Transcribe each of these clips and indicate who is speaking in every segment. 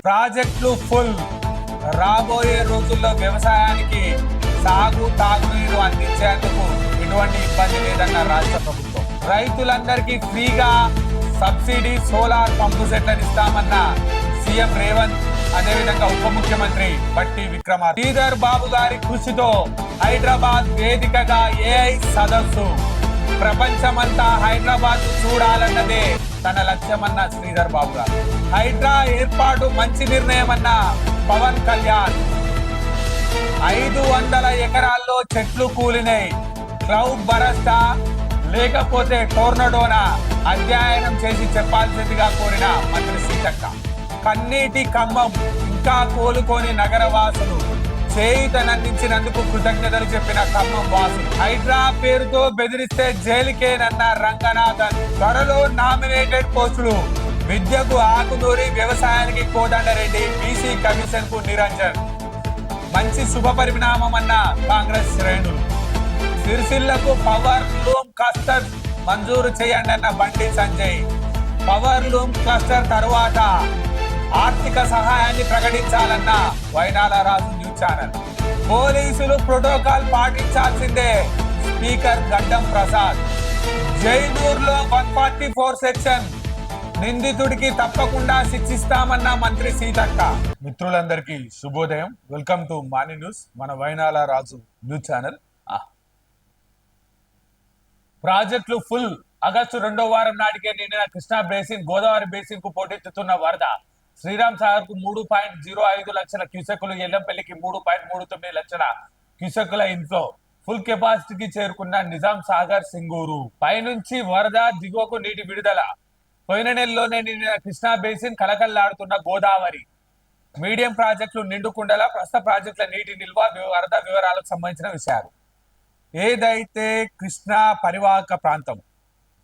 Speaker 1: ప్రాజెక్టులు ఫుల్. రాబోయే రోజుల్లో వ్యవసాయానికి సాగు తాగునీరు అందించేందుకు ఎటువంటి ఇబ్బంది లేదన్న రాష్ట్ర ప్రభుత్వం. రైతులందరికీ ఫ్రీగా సబ్సిడీ సోలార్ పంపు సెట్లను ఇస్తామన్న సీఎం రేవంత్, అదేవిధంగా ఉప ముఖ్యమంత్రి బట్టి విక్రమార్క. శ్రీధర్ బాబు గారి కృషితో హైదరాబాద్ వేదికగా ఏఐ సదస్సు. ప్రపంచమంతా హైదరాబాద్ చూడాలన్నదే తన లక్ష్యమన్న శ్రీధర్ బాబు గారు. హైడ్రా ఏర్పాటు మంచి నిర్ణయమన్న పవన్ కళ్యాణ్. 500 ఎకరాల్లో చెట్లు కూలినాయి. క్లౌడ్ బరస్టా లేకపోతే టోర్నడోనా అధ్యయనం చేసి చెప్పాల్సిందిగా కోరిన మంత్రి సీతక్క. కన్నీటి ఖమ్మం ఇంకా కోలుకోని నగరవాసులు. చేయుతనందించినందుకు కృతజ్ఞతలు చెప్పిన ఖమ్మం వాసులు. హైడ్రా పేరుతో బెదిరిస్తే జైలుకేనన్న రంగనాథన్. త్వరలో నామినేటెడ్ పోస్టులు. విద్యకు ఆకునూరి, వ్యవసాయానికి కోదండరెడ్డి, బీసీ కమిషన్ కు నిరంజన్. మంచి శుభ పరిణామం అన్న కాంగ్రెస్ శ్రేణులు. సిరిసిల్లకు పవర్ లూమ్ క్లస్టర్ మంజూరు చేయండి అన్న Bandi Sanjay. Power loom cluster తరువాత ఆర్థిక సహాయాన్ని ప్రకటించాలన్న వైనాల రాజు న్యూస్ ఛానల్. పోలీసులు ప్రోటోకాల్ పాటించాల్సిందే స్పీకర్ గడ్డం ప్రసాద్. జైనూర్లో 144 సెక్షన్ నిందితుడికి తప్పకుండా శిక్షిస్తామన్న మంత్రి సీతక్క. మిత్రులందరికీ శుభోదయం. వెల్కమ్ టు మార్నింగ్ న్యూస్, మన వైనాల రాజు న్యూస్ ఛానల్. ప్రాజెక్టులు ఫుల్. ఆగస్టు 2వ వారం నాటికే నిండిన కృష్ణా బేసిన్, గోదావరి బేసిన్ కు పోటెత్తుతున్న వరద. శ్రీరామ్ సాగర్ కు 3.05 లక్షల క్యూసెక్కులు, ఎల్లంపల్లికి 3.39 లక్షల క్యూసెక్కుల ఇన్ఫ్లో. ఫుల్ కెపాసిటీకి చేరుకున్న నిజాం సాగర్, సింగూరు. పైనుంచి వరద, దిగువకు నీటి విడుదల. పోయిన నెలలోనే నిండిన కృష్ణా బేసిన్, కలకల్లాడుతున్న గోదావరి. మీడియం ప్రాజెక్టులు నిండుకుండల. ప్రస్తుత ప్రాజెక్టుల నీటి నిల్వ, వరద వివరాలకు సంబంధించిన విషయాలు. ఏదైతే కృష్ణా పరివాహక ప్రాంతం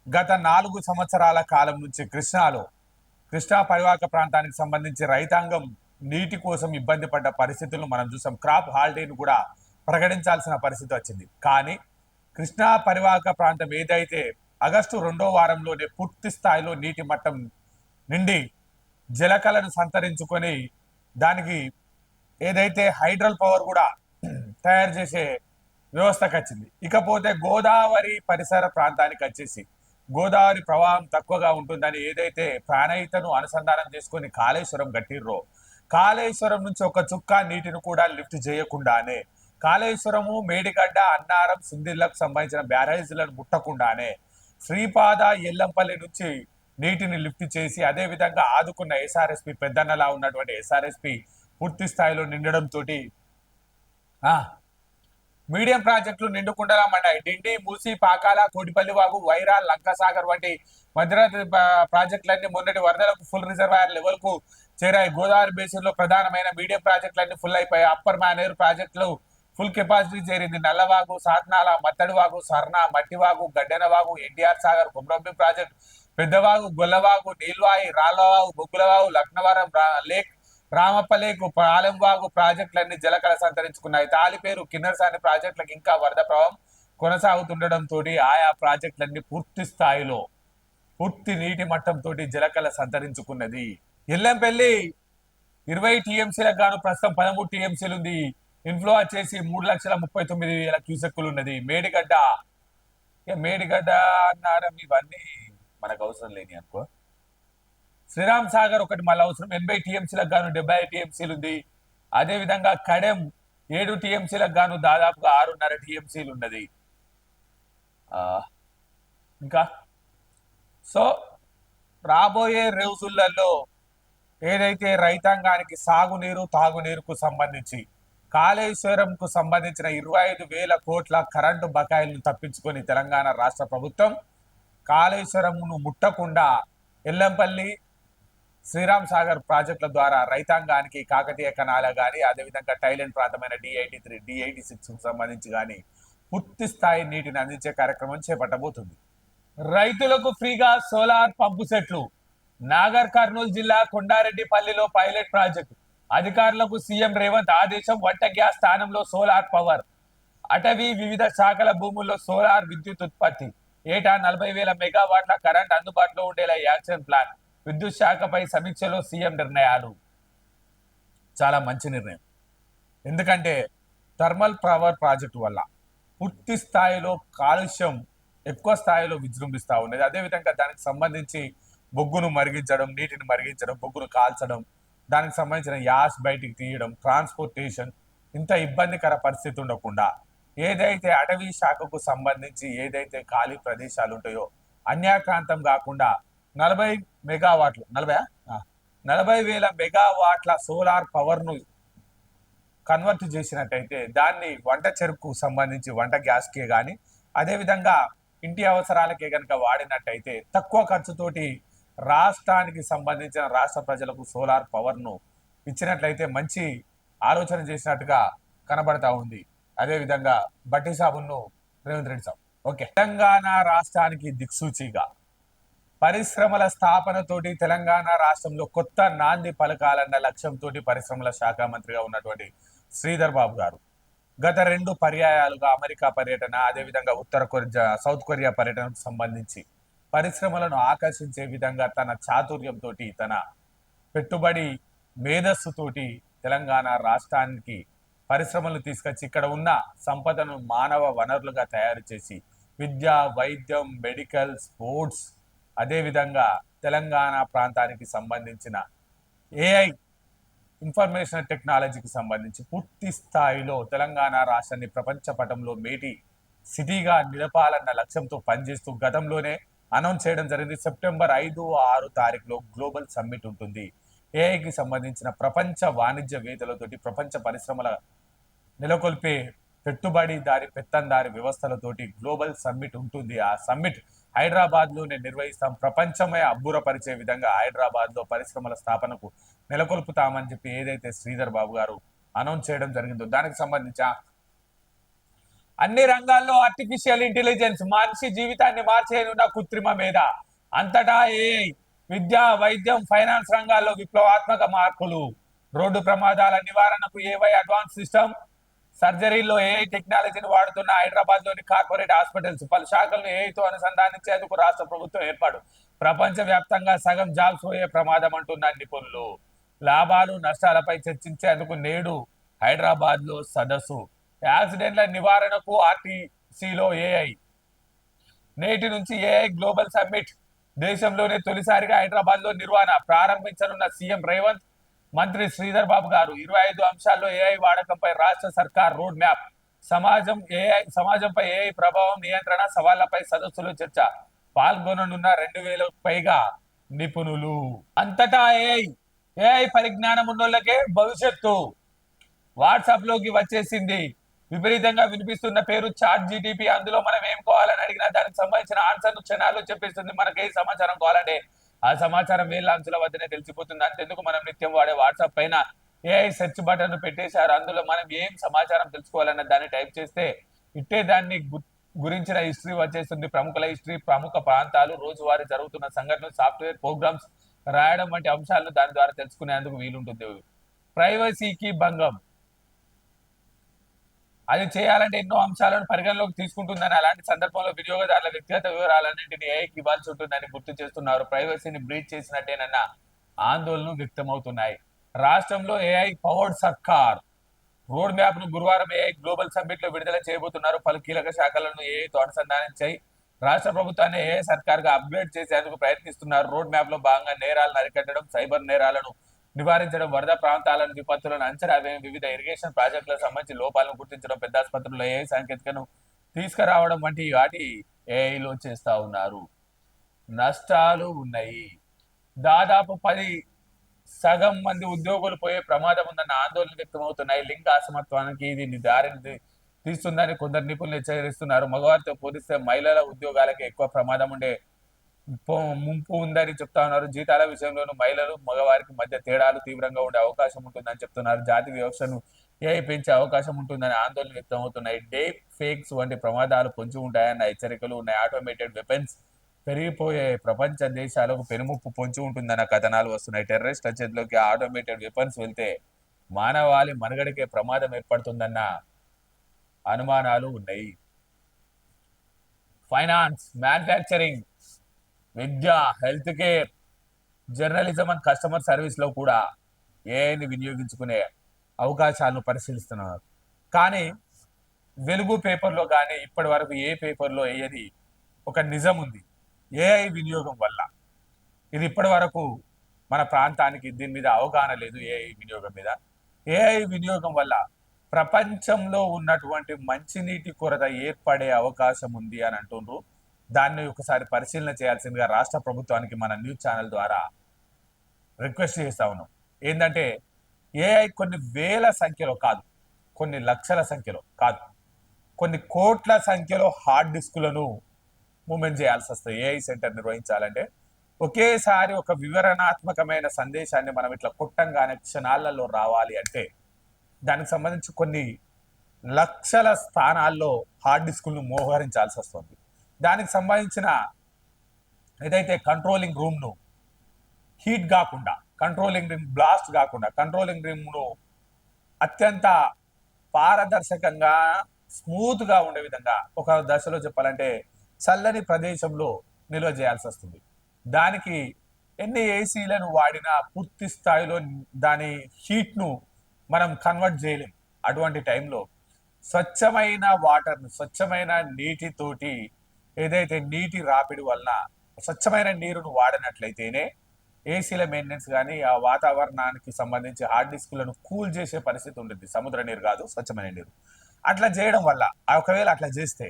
Speaker 1: గత 4 సంవత్సరాల కాలం నుంచి కృష్ణా పరివాహక ప్రాంతానికి సంబంధించి రైతాంగం నీటి కోసం ఇబ్బంది పడ్డ పరిస్థితులను మనం చూసాం. క్రాప్ హాలిడేను కూడా ప్రకటించాల్సిన పరిస్థితి వచ్చింది. కానీ కృష్ణా పరివాహక ప్రాంతం ఏదైతే ఆగస్టు 2వ వారంలోనే పూర్తి స్థాయిలో నీటి మట్టం నిండి జలకలను సంతరించుకొని దానికి ఏదైతే హైడ్రల్ పవర్ కూడా తయారు చేసే వ్యవస్థకు వచ్చింది. ఇకపోతే గోదావరి పరిసర ప్రాంతానికి వచ్చేసి గోదావరి ప్రవాహం తక్కువగా ఉంటుందని ఏదైతే ప్రాణహితను అనుసంధానం చేసుకొని కాళేశ్వరం కట్టిర్రో, కాళేశ్వరం నుంచి ఒక చుక్క నీటిని కూడా లిఫ్ట్ చేయకుండానే, కాళేశ్వరము, మేడిగడ్డ, అన్నారం, సుందిళ్లకు సంబంధించిన బ్యారేజీలను ముట్టకుండానే శ్రీపాద, ఎల్లంపల్లి నుంచి నీటిని లిఫ్ట్ చేసి అదే విధంగా ఆదుకున్న ఎస్ఆర్ఎస్పి, పెద్దన్నలా ఉన్నటువంటి ఎస్ఆర్ఎస్పి పూర్తి స్థాయిలో నిండడంతో మీడియం ప్రాజెక్టులు నిండుకుండలా మండాయి. డిండి, మూసి, పాకాల, కోటిపల్లి వాగు, వైరా, లంకసాగర్ వంటి మధ్యరాత్రి ప్రాజెక్టులన్నీ మొన్నటి వరదలకు ఫుల్ రిజర్వాయర్ లెవెల్ కు చేరాయి. గోదావరి బేసిన్ లో ప్రధానమైన మీడియం ప్రాజెక్టులన్నీ ఫుల్ అయిపోయాయి. అప్పర్ మానేరు ప్రాజెక్టులు ఫుల్ కెపాసిటీ చేరింది. నల్లవాగు, సాత్నాల, మత్తడివాగు, సర్ణ, మట్టివాగు, గడ్డెనవాగు, ఎన్టీఆర్ సాగర్, కుమ్రంభి ప్రాజెక్టు, పెద్దవాగు, గొల్లవాగు, నీల్వాయి, రాళ్లవాగు, బొగ్గులవాగు, లక్నవరం లేక్, రామప్పలేకు, పాలెంవాగు ప్రాజెక్టులన్నీ జలకళ సంతరించుకున్నాయి. తాలిపేరు, కిన్నెరసాని ప్రాజెక్టులకు ఇంకా వరద ప్రవాహం కొనసాగుతుండటంతో ఆయా ప్రాజెక్టులన్నీ పూర్తి స్థాయిలో పూర్తి నీటి మట్టంతో జలకళ సంతరించుకున్నది. ఎల్లంపల్లి 20 టీఎంసీలకు గాను ప్రస్తుతం 13 టీఎంసీలు ఉంది. ఇన్ఫ్లో వచ్చేసి 3,39,000 క్యూసెక్కులు ఉన్నది. మేడిగడ్డ అన్నారం, ఇవన్నీ మనకు అవసరం లేని అనుకో. శ్రీరామ్ సాగర్ ఒకటి మళ్ళీ అవసరం, 80 టీఎంసీలకు గాను 75 టీఎంసీలు ఉంది. అదేవిధంగా కడెం 7 టీఎంసీలకు గాను దాదాపుగా 6.5 టీఎంసీలు ఉన్నది. ఇంకా సో రాబోయే రోజులలో ఏదైతే రైతాంగానికి సాగునీరు, తాగునీరుకు సంబంధించి కాళేశ్వరంకు సంబంధించిన 25,000 కోట్ల కరెంటు బకాయిలను తప్పించుకొని తెలంగాణ రాష్ట్ర ప్రభుత్వం కాళేశ్వరంను ముట్టకుండా ఎల్లంపల్లి, శ్రీరామ్ సాగర్ ప్రాజెక్టుల ద్వారా రైతాంగానికి కాకతీయ కనాల కానీ అదేవిధంగా టైలెంట్ ప్రాంతమైన D83, D86 సంబంధించి కానీ పూర్తి స్థాయి నీటిని అందించే కార్యక్రమం చేపట్టబోతుంది. రైతులకు ఫ్రీగా సోలార్ పంపు సెట్లు. నాగర్ కర్నూలు జిల్లా కొండారెడ్డిపల్లిలో పైలట్ ప్రాజెక్టు. అధికారులకు సీఎం రేవంత్ ఆదేశం. వంట గ్యాస్ స్థానంలో సోలార్ పవర్. అటవీ వివిధ శాఖల భూముల్లో సోలార్ విద్యుత్ ఉత్పత్తి. ఏటా 40,000 మెగావాట్ల కరెంట్ అందుబాటులో ఉండేలా యాక్షన్ ప్లాన్. విద్యుత్ శాఖపై సమీక్షలో సీఎం నిర్ణయాలు. చాలా మంచి నిర్ణయం. ఎందుకంటే థర్మల్ పవర్ ప్రాజెక్టు వల్ల పూర్తి స్థాయిలో కాలుష్యం ఎక్కువ స్థాయిలో విజృంభిస్తూ ఉన్నది. అదేవిధంగా దానికి సంబంధించి బొగ్గును మరిగించడం, నీటిని మరిగించడం, బొగ్గును కాల్చడం, దానికి సంబంధించిన యాష్ బయటికి తీయడం, ట్రాన్స్పోర్టేషన్, ఇంత ఇబ్బందికర పరిస్థితి ఉండకుండా ఏదైతే అటవీ శాఖకు సంబంధించి ఏదైతే ఖాళీ ప్రదేశాలు ఉంటాయో అన్యాక్రాంతం కాకుండా 40 మెగావాట్లు 40,000 మెగావాట్ల సోలార్ పవర్ ను కన్వర్ట్ చేసినట్టయితే దాన్ని వంట చెరుకు సంబంధించి వంట గ్యాస్కే కానీ అదేవిధంగా ఇంటి అవసరాలకే కనుక వాడినట్టయితే తక్కువ ఖర్చుతోటి రాష్ట్రానికి సంబంధించిన రాష్ట్ర ప్రజలకు సోలార్ పవర్ను ఇచ్చినట్లయితే మంచి ఆలోచన చేసినట్టుగా కనబడతా ఉంది. అదేవిధంగా బట్టి సాబును రేవంత్ రెడ్డి సాబ్ ఓకే. తెలంగాణ రాష్ట్రానికి దిక్సూచిగా పరిశ్రమల స్థాపనతోటి తెలంగాణ రాష్ట్రంలో కొత్త నాంది పలకాలన్న లక్ష్యంతో పరిశ్రమల శాఖ మంత్రిగా ఉన్నటువంటి శ్రీధర్ బాబు గారు గత 2 పర్యాయాలుగా అమెరికా పర్యటన, అదేవిధంగా సౌత్ కొరియా పర్యటనకు సంబంధించి పరిశ్రమలను ఆకర్షించే విధంగా తన చాతుర్యంతో తన పెట్టుబడి మేధస్సుతోటి తెలంగాణ రాష్ట్రానికి పరిశ్రమలు తీసుకొచ్చి ఇక్కడ ఉన్న సంపదను మానవ వనరులుగా తయారు చేసి విద్య, వైద్యం, మెడికల్, స్పోర్ట్స్, అదేవిధంగా తెలంగాణ ప్రాంతానికి సంబంధించిన ఏఐ ఇన్ఫర్మేషన్ టెక్నాలజీకి సంబంధించి పూర్తి స్థాయిలో తెలంగాణ రాష్ట్రాన్ని ప్రపంచ పటంలో మేటి సిటీగా నిలపాలన్న లక్ష్యంతో పనిచేస్తూ గతంలోనే అనౌన్స్ చేయడం జరిగింది. సెప్టెంబర్ 5, 6 తారీఖులో గ్లోబల్ సమ్మిట్ ఉంటుంది. ఏఐకి సంబంధించిన ప్రపంచ వాణిజ్యవేత్తలతోటి ప్రపంచ పరిశ్రమల నెలకొల్పే పెట్టుబడిదారి పెత్తందారి వ్యవస్థలతోటి గ్లోబల్ సమ్మిట్ ఉంటుంది. ఆ సమ్మిట్ హైదరాబాద్ లోనే నిర్వహిస్తాం. ప్రపంచమే అబ్బురపరిచే విధంగా హైదరాబాద్ లో పరిశ్రమల స్థాపనకు నెలకొల్పుతామని చెప్పి ఏదైతే శ్రీధర్ బాబు గారు అనౌన్స్ చేయడం జరిగిందో దానికి సంబంధించి అన్ని రంగాల్లో ఆర్టిఫిషియల్ ఇంటెలిజెన్స్ మనిషి జీవితాన్ని మార్చేయనున్న కృత్రిమ మేధ అంతటా ఏఐ విద్య, వైద్యం, ఫైనాన్స్ రంగాల్లో విప్లవాత్మక మార్పులు, రోడ్డు ప్రమాదాల నివారణకు ఏఐ అడ్వాన్స్ సిస్టమ్, సర్జరీలో ఏఐ టెక్నాలజీని వాడుతున్న హైదరాబాద్ లోని కార్పొరేట్ హాస్పిటల్స్, పలు శాఖలను ఏఐతో అనుసంధానించేందుకు రాష్ట్ర ప్రభుత్వం ఏర్పాటు, ప్రపంచ వ్యాప్తంగా సగం జాబ్స్ పోయే ప్రమాదం అంటున్న నిపుణులు, లాభాలు నష్టాలపై చర్చించేందుకు నేడు హైదరాబాద్ లో సదస్సు, యాక్సిడెంట్ల నివారణకు ఆర్టీసీలో ఏఐ, నేటి నుంచి ఏఐ గ్లోబల్ సమ్మిట్, దేశంలోనే తొలిసారిగా హైదరాబాద్ లో నిర్వహణ ప్రారంభించనున్న సీఎం రేవంత్, మంత్రి శ్రీధర్ బాబు గారు 25 అంశాల్లో ఏఐ వాడకంపై రాష్ట్ర సర్కార్ రోడ్ మ్యాప్, సమాజంపై ఏఐ ప్రభావం, నియంత్రణ సవాళ్లపై సదస్సులో చర్చ, పాల్గొననున్న 2,000 పైగా నిపుణులు. అంతటా ఏఐ పరిజ్ఞానం ఉన్నోళ్ళకే భవిష్యత్తు. వాట్సాప్ లోకి వచ్చేసింది. విపరీతంగా వినిపిస్తున్న పేరు చాట్ జీటీపీ. అందులో మనం ఏం కావాలని అడిగినా దానికి సంబంధించిన ఆన్సర్ క్షణాల్లో చెప్పేస్తుంది. మనకి ఏ సమాచారం కావాలంటే ఆ సమాచారం వేల అంచుల వద్దనే తెలిసిపోతుంది. అంతెందుకు మనం నిత్యం వాడే వాట్సాప్ పైన ఏఐ సెర్చ్ బటన్ పెట్టేశారు. అందులో మనం ఏం సమాచారం తెలుసుకోవాలన్న దాన్ని టైప్ చేస్తే ఇట్టే దాన్ని గురించిన హిస్టరీ వచ్చేస్తుంది. ప్రముఖుల హిస్టరీ, ప్రముఖ ప్రాంతాలు, రోజువారీ జరుగుతున్న సంఘటనలు, సాఫ్ట్వేర్ ప్రోగ్రామ్స్ రాయడం వంటి అంశాలను దాని ద్వారా తెలుసుకునేందుకు వీలుంటుంది. ప్రైవసీకి భంగం, అది చేయాలంటే ఎన్నో అంశాలను పరిగణలోకి తీసుకుంటుందని, అలాంటి సందర్భంలో వినియోగదారుల వ్యక్తిగత వివరాలన్నింటినీ ఏఐకి ఇవ్వాల్సి ఉంటుందని గుర్తు చేస్తున్నారు. ప్రైవసీని బ్రీచ్ చేసినట్టేనన్న ఆందోళనలు వ్యక్తమవుతున్నాయి. రాష్ట్రంలో ఏఐ పవర్డ్ సర్కార్ రోడ్ మ్యాప్ ను గురువారం ఏఐ గ్లోబల్ సమ్మిట్ లో విడుదల చేయబోతున్నారు. పలు కీలక శాఖలను ఏఐతో అనుసంధానించాయి. రాష్ట్ర ప్రభుత్వాన్ని ఏఐ సర్కార్ గా అప్గ్రేడ్ చేసేందుకు ప్రయత్నిస్తున్నారు. రోడ్ మ్యాప్ లో భాగంగా నేరాలను అరికట్టడం, సైబర్ నేరాలను నివారించడం, వరద ప్రాంతాలను, విపత్తులను అంచనా వేయడం, వివిధ ఇరిగేషన్ ప్రాజెక్టులకు సంబంధించి లోపాలను గుర్తించడం, పెద్ద ఆసుపత్రుల్లో ఏఐ సాంకేతికను తీసుకురావడం వంటి వాటి ఏఐలో చేస్తా ఉన్నారు. నష్టాలు ఉన్నాయి. దాదాపు సగం మంది ఉద్యోగులు పోయే ప్రమాదం ఉందన్న ఆందోళన వ్యక్తమవుతున్నాయి. లింగ అసమత్వానికి ఇది దారిని తీస్తుందని కొందరు నిపుణులు హెచ్చరిస్తున్నారు. మగవారితో పోలిస్తే మహిళల ఉద్యోగాలకి ఎక్కువ ప్రమాదం ఉండే ముంపు ఉందని చెప్తా ఉన్నారు. జీతాల విషయంలోనూ మహిళలు మగవారికి మధ్య తేడాలు తీవ్రంగా ఉండే అవకాశం ఉంటుందని చెప్తున్నారు. జాతి వ్యవస్థను ఏఐ పెంచే అవకాశం ఉంటుందని ఆందోళన వ్యక్తమవుతున్నాయి. డేప్ ఫేక్స్ వంటి ప్రమాదాలు పొంచి ఉంటాయన్న హెచ్చరికలు ఉన్నాయి. ఆటోమేటెడ్ వెపన్స్ పెరిగిపోయే ప్రపంచ దేశాలకు పెనుముప్పు పొంచి ఉంటుందన్న కథనాలు వస్తున్నాయి. టెర్రరిస్ట్ల చేతిలోకి ఆటోమేటెడ్ వెపన్స్ వెళ్తే మానవాళి మనుగడకే ప్రమాదం ఏర్పడుతుందన్న అనుమానాలు ఉన్నాయి. Finance, manufacturing, Vidya, health care, journalism and customer service లో కూడా ఏఐని వినియోగించుకునే అవకాశాలను పరిశీలిస్తున్నారు. కానీ వెలుగు పేపర్లో కానీ ఇప్పటి వరకు ఏ పేపర్లో వేయని ఒక నిజం ఉంది. ఏఐ వినియోగం వల్ల ఇది ఇప్పటి వరకు మన ప్రాంతానికి దీని మీద అవగాహన లేదు. ఏఐ వినియోగం మీద, ఏఐ వినియోగం వల్ల ప్రపంచంలో ఉన్నటువంటి మంచినీటి కొరత ఏర్పడే అవకాశం ఉంది అని అంటుండ్రు. దాన్ని ఒకసారి పరిశీలన చేయాల్సిందిగా రాష్ట్ర ప్రభుత్వానికి మన న్యూస్ ఛానల్ ద్వారా రిక్వెస్ట్ చేస్తా ఉన్నాం. ఏంటంటే ఏఐ కొన్ని వేల సంఖ్యలో కాదు, కొన్ని లక్షల సంఖ్యలో కాదు, కొన్ని కోట్ల సంఖ్యలో హార్డ్ డిస్కులను మూమెంట్ చేయాల్సి వస్తుంది. ఏఐ సెంటర్ నిర్వహించాలంటే ఒకేసారి ఒక వివరణాత్మకమైన సందేశాన్ని మనం ఇట్లా కొట్టంగానే క్షణాలలో రావాలి అంటే దానికి సంబంధించి కొన్ని లక్షల స్థానాల్లో హార్డ్ డిస్కులను మోహరించాల్సి వస్తుంది. దానికి సంబంధించిన ఏదైతే కంట్రోలింగ్ రూమ్ను హీట్ కాకుండా, కంట్రోలింగ్ రూమ్ బ్లాస్ట్ కాకుండా, కంట్రోలింగ్ రూమ్ను అత్యంత పారదర్శకంగా స్మూత్గా ఉండే విధంగా ఒక దశలో చెప్పాలంటే చల్లని ప్రదేశంలో నిల్వ చేయాల్సి వస్తుంది. దానికి ఎన్ని ఏసీలను వాడినా పూర్తి స్థాయిలో దాని హీట్ను మనం కన్వర్ట్ చేయలేం. అటువంటి టైంలో స్వచ్ఛమైన వాటర్ను, స్వచ్ఛమైన నీటితోటి, ఏదైతే నీటి రాపిడి వలన స్వచ్ఛమైన నీరును వాడినట్లయితేనే ఏసీల మెయింటెనెన్స్ కానీ ఆ వాతావరణానికి సంబంధించి హార్డ్ డిస్కులను కూల్ చేసే పరిస్థితి ఉంటుంది. సముద్ర నీరు కాదు, స్వచ్ఛమైన నీరు. అట్లా చేయడం వల్ల, ఒకవేళ అట్లా చేస్తే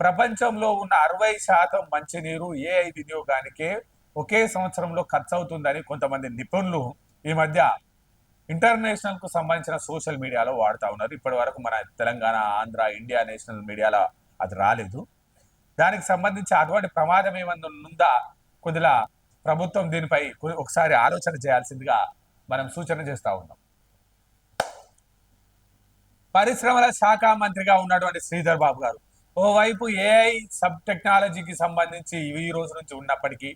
Speaker 1: ప్రపంచంలో ఉన్న 60% మంచినీరు ఏఐ వినియోగానికే ఒకే సంవత్సరంలో ఖర్చు అవుతుందని కొంతమంది నిపుణులు ఈ మధ్య ఇంటర్నేషనల్ కు సంబంధించిన సోషల్ మీడియాలో వాడుతూ ఉన్నారు. ఇప్పటి వరకు మన తెలంగాణ, ఆంధ్ర, ఇండియా నేషనల్ మీడియాలో అది రాలేదు. దానికి సంబంధించి అటువంటి ప్రమాదం ఏమన్నా ఉందా, కొద్దిగా ప్రభుత్వం దీనిపై ఒకసారి ఆలోచన చేయాల్సిందిగా మనం సూచన చేస్తా ఉన్నాం. పరిశ్రమల శాఖ మంత్రిగా ఉన్నటువంటి శ్రీధర్ బాబు గారు ఓవైపు ఏఐ సబ్ టెక్నాలజీకి సంబంధించి ఈ రోజు నుంచి ఉన్నప్పటికీ